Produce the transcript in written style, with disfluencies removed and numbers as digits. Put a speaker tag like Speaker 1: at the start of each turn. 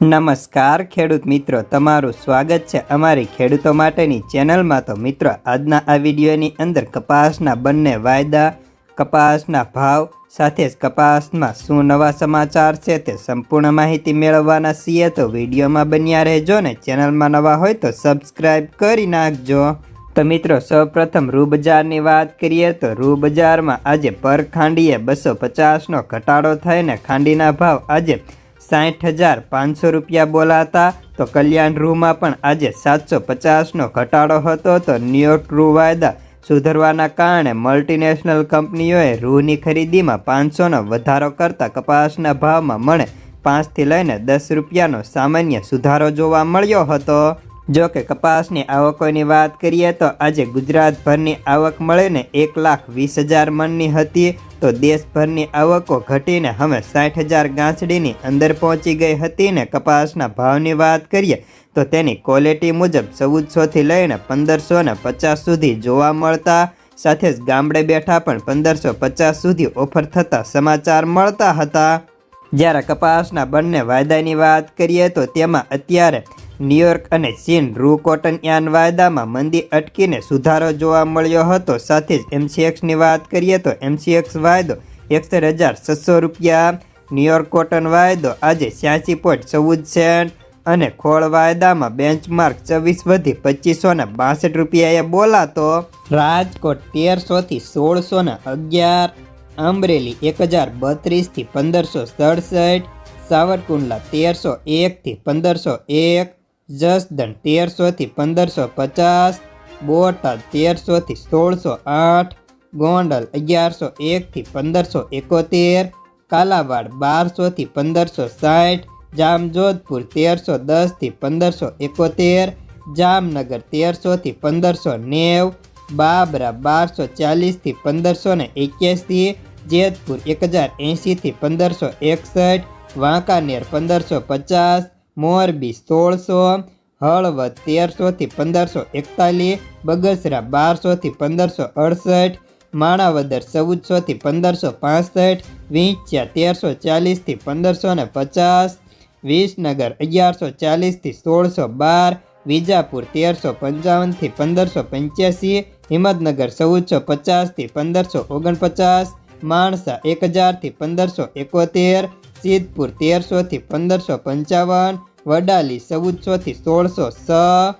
Speaker 1: નમસ્કાર ખેડૂત મિત્રો, તમારું સ્વાગત છે અમારી ખેડૂતો માટેની ચેનલમાં। તો મિત્રો, આજના આ વિડીયોની અંદર કપાસના બંને વાયદા, કપાસના ભાવ સાથે જ કપાસમાં શું નવા સમાચાર છે તે સંપૂર્ણ માહિતી મેળવવાના છીએ। તો વિડીયોમાં બન્યા રહેજો ને ચેનલમાં નવા હોય તો સબસ્ક્રાઈબ કરી નાખજો। તો મિત્રો, સૌપ્રથમ રૂ બજારની વાત કરીએ તો રૂ બજારમાં આજે પર ખાંડીએ 250નો ઘટાડો થઈને ખાંડીના ભાવ આજે 60,500 રૂપિયા બોલાતા। તો કલ્યાણ રૂમાં પણ આજે 750નો ઘટાડો હતો। તો ન્યુયોર્ક રૂ વાયદા સુધરવાના કારણે મલ્ટીનેશનલ કંપનીઓએ રૂની ખરીદીમાં 500નો વધારો કરતા કપાસના ભાવમાં મળે 5થી લઈને 10 રૂપિયાનો સામાન્ય સુધારો જોવા મળ્યો હતો। જો કે કપાસની આવકોની વાત કરીએ તો આજે ગુજરાતભરની આવક મળીને 1,20,000 મણની હતી। તો દેશભરની આવકો ઘટીને હવે 60,000 ગાંસડીની અંદર પહોંચી ગઈ હતી ને કપાસના ભાવની વાત કરીએ તો તેની ક્વોલિટી મુજબ 1400થી લઈને 1550 સુધી જોવા મળતા, સાથે જ ગામડે બેઠા પણ 1550 સુધી ઓફર થતા સમાચાર મળતા હતા। જ્યારે કપાસના બંને વાયદાની વાત કરીએ તો તેમાં અત્યારે ન્યુયોર્ક અને ચીન રૂ કોટન યાર્ન વાયદામાં મંદી અટકીને સુધારો જોવા મળ્યો હતો। સાથે જ MCXની વાત કરીએ તો MCX વાયદો 61,600 રૂપિયા, ન્યુયોર્ક કોટન વાયદો આજે 86.14 સેન્ટ અને ખોળ વાયદામાં બેન્ચમાર્ક 24 વધી 2562 રૂપિયાએ બોલાતો। રાજકોટ 1300થી 1611, અમરેલી 1032થી 1567, સાવરકુંડલા 1301થી 1501, જસદણ 1300થી 1550, બોટાદ 1300થી 1608, ગોંડલ 1101થી 1571, કાલાવાડ 1200થી 1560, જામજોધપુર 1310થી 1571, જામનગર 1300થી 1590, બાબરા 1240થી 1581, જેતપુર 1080થી 1561, વાંકાનેર 1550, મોરબી 1600, હળવદ 1300થી 1541, બગસરા 1200થી 1568, માણાવદર 1400થી 1565, વિંછિયા 1340થી 1550, વિસનગર 1140થી 1612, વિજાપુર 1355થી 1585, હિંમતનગર 1450થી 1549, માણસા 1000થી 1571, સિદ્ધપુર 1300થી 1555, વડાલી 1400થી 1606,